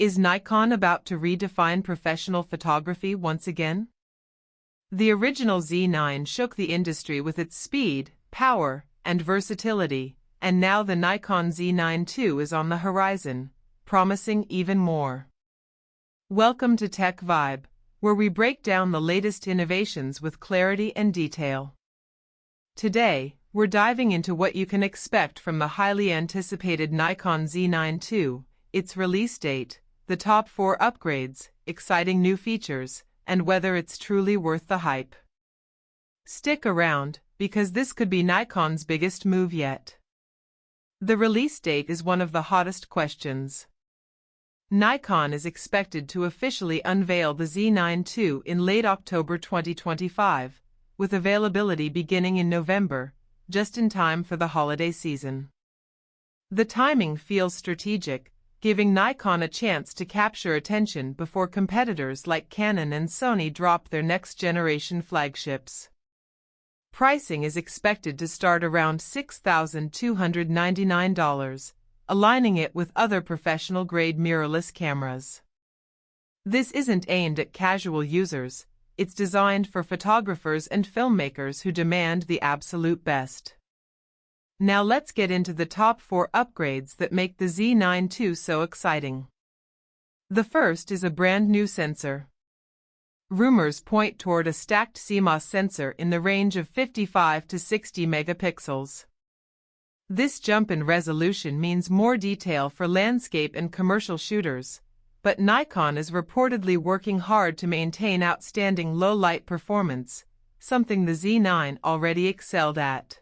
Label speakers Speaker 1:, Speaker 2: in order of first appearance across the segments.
Speaker 1: Is Nikon about to redefine professional photography once again? The original Z9 shook the industry with its speed, power, and versatility, and now the Nikon Z9 II is on the horizon, promising even more. Welcome to Tech Vibe, where we break down the latest innovations with clarity and detail. Today, we're diving into what you can expect from the highly anticipated Nikon Z9 II, its release date, the top 4 upgrades, exciting new features, and whether it's truly worth the hype. Stick around, because this could be Nikon's biggest move yet. The release date is one of the hottest questions. Nikon is expected to officially unveil the Z9 II in late October 2025, with availability beginning in November, just in time for the holiday season. The timing feels strategic, giving Nikon a chance to capture attention before competitors like Canon and Sony drop their next-generation flagships. Pricing is expected to start around $6,299, aligning it with other professional-grade mirrorless cameras. This isn't aimed at casual users, it's designed for photographers and filmmakers who demand the absolute best. Now let's get into the top 4 upgrades that make the Z9 II so exciting. The first is a brand new sensor. Rumors point toward a stacked CMOS sensor in the range of 55 to 60 megapixels. This jump in resolution means more detail for landscape and commercial shooters, but Nikon is reportedly working hard to maintain outstanding low-light performance, something the Z9 already excelled at.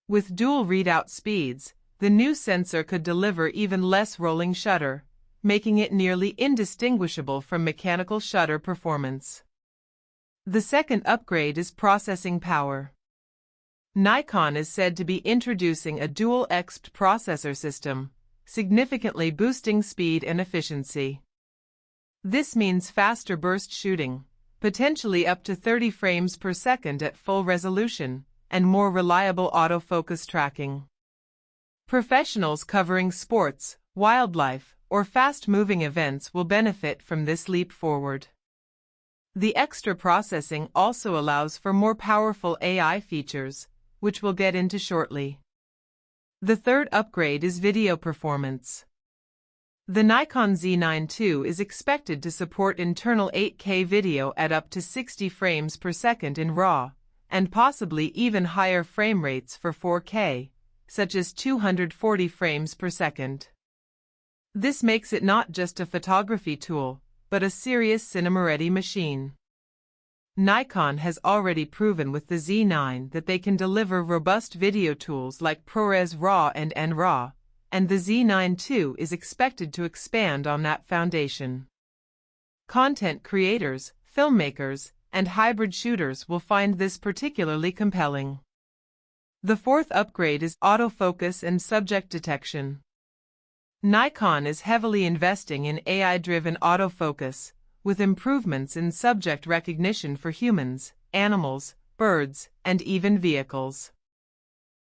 Speaker 1: With dual readout speeds, the new sensor could deliver even less rolling shutter, making it nearly indistinguishable from mechanical shutter performance. The second upgrade is processing power. Nikon is said to be introducing a dual XP processor system, significantly boosting speed and efficiency. This means faster burst shooting, potentially up to 30 frames per second at full resolution, and more reliable autofocus tracking. Professionals covering sports, wildlife, or fast-moving events will benefit from this leap forward. The extra processing also allows for more powerful AI features, which we'll get into shortly. The third upgrade is video performance. The Nikon Z9 II is expected to support internal 8K video at up to 60 frames per second in RAW, and possibly even higher frame rates for 4K, such as 240 frames per second. This makes it not just a photography tool, but a serious cinema-ready machine. Nikon has already proven with the Z9 that they can deliver robust video tools like ProRes RAW and NRAW, and the Z9 II is expected to expand on that foundation. Content creators, filmmakers, and hybrid shooters will find this particularly compelling. The fourth upgrade is autofocus and subject detection. Nikon is heavily investing in AI-driven autofocus, with improvements in subject recognition for humans, animals, birds, and even vehicles.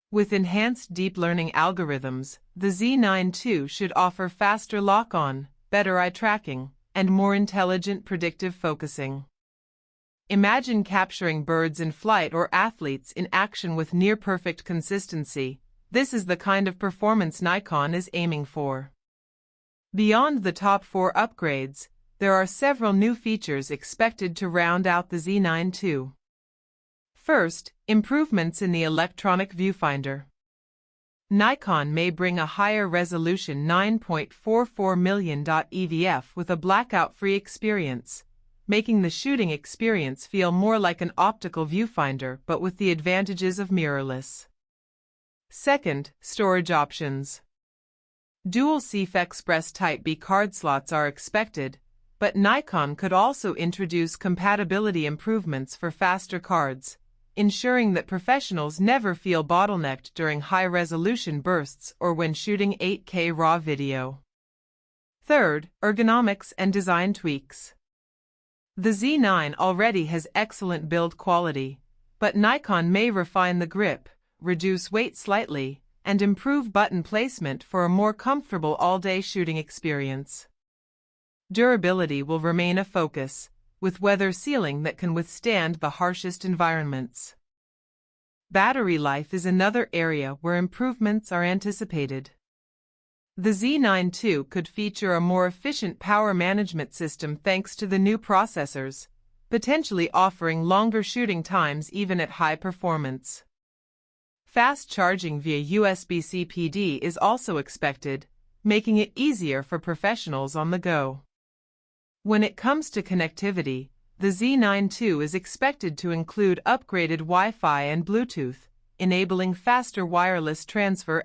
Speaker 1: With enhanced deep learning algorithms, the Z9 II should offer faster lock-on, better eye tracking, and more intelligent predictive focusing. Imagine capturing birds in flight or athletes in action with near-perfect consistency. This is the kind of performance Nikon is aiming for. Beyond the top 4 upgrades, there are several new features expected to round out the Z9 II. First, improvements in the electronic viewfinder. Nikon may bring a higher resolution 9.44 million EVF with a blackout-free experience, making the shooting experience feel more like an optical viewfinder but with the advantages of mirrorless. Second, storage options. Dual CF Express Type B card slots are expected, but Nikon could also introduce compatibility improvements for faster cards, ensuring that professionals never feel bottlenecked during high-resolution bursts or when shooting 8K RAW video. Third, ergonomics and design tweaks. The Z9 already has excellent build quality, but Nikon may refine the grip, reduce weight slightly, and improve button placement for a more comfortable all-day shooting experience. Durability will remain a focus, with weather sealing that can withstand the harshest environments. Battery life is another area where improvements are anticipated. The Z9 II could feature a more efficient power management system thanks to the new processors, potentially offering longer shooting times even at high performance. Fast charging via USB-C PD is also expected, making it easier for professionals on the go. When it comes to connectivity, the Z9 II is expected to include upgraded Wi-Fi and Bluetooth, enabling faster wireless transfer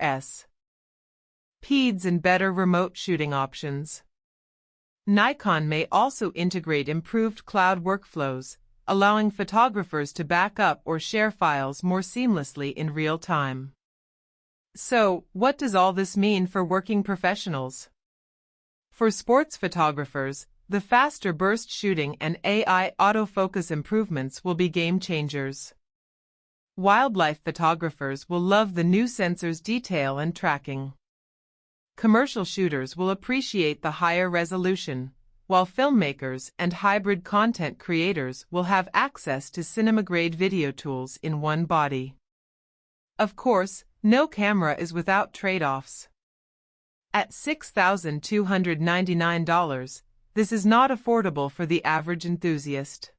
Speaker 1: speeds and better remote shooting options. Nikon may also integrate improved cloud workflows, allowing photographers to back up or share files more seamlessly in real time. So, what does all this mean for working professionals? For sports photographers, the faster burst shooting and AI autofocus improvements will be game changers. Wildlife photographers will love the new sensors' detail and tracking. Commercial shooters will appreciate the higher resolution, while filmmakers and hybrid content creators will have access to cinema-grade video tools in one body. Of course, no camera is without trade-offs. At $6,299, this is not affordable for the average enthusiast.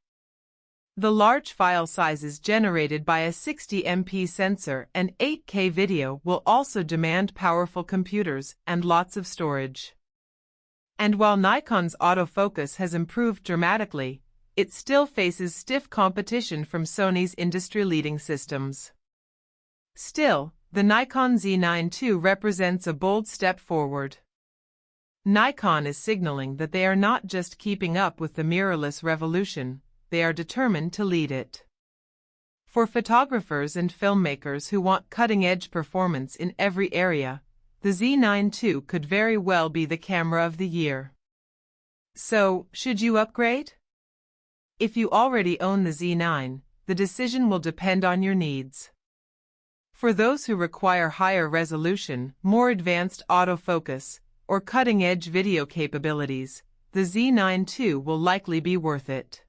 Speaker 1: The large file sizes generated by a 60MP sensor and 8K video will also demand powerful computers and lots of storage. And while Nikon's autofocus has improved dramatically, it still faces stiff competition from Sony's industry-leading systems. Still, the Nikon Z9 II represents a bold step forward. Nikon is signaling that they are not just keeping up with the mirrorless revolution, they are determined to lead it. For photographers and filmmakers who want cutting-edge performance in every area, the Z9 II could very well be the camera of the year. So, should you upgrade? If you already own the Z9, the decision will depend on your needs. For those who require higher resolution, more advanced autofocus, or cutting-edge video capabilities, the Z9 II will likely be worth it.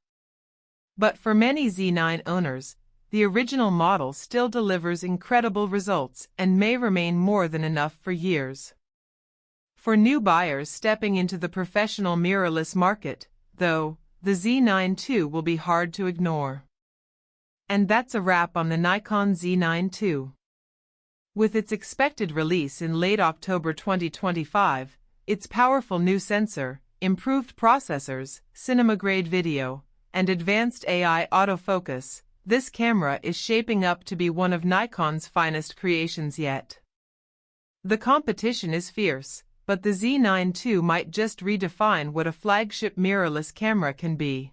Speaker 1: But for many Z9 owners, the original model still delivers incredible results and may remain more than enough for years. For new buyers stepping into the professional mirrorless market, though, the Z9 II will be hard to ignore. And that's a wrap on the Nikon Z9 II. With its expected release in late October 2025, its powerful new sensor, improved processors, cinema-grade video, and advanced AI autofocus, this camera is shaping up to be one of Nikon's finest creations yet. The competition is fierce, but the Z9 II might just redefine what a flagship mirrorless camera can be.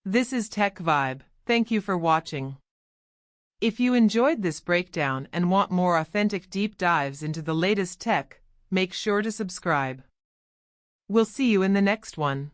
Speaker 1: This is Tech Vibe. Thank you for watching. If you enjoyed this breakdown and want more authentic deep dives into the latest tech, make sure to subscribe. We'll see you in the next one.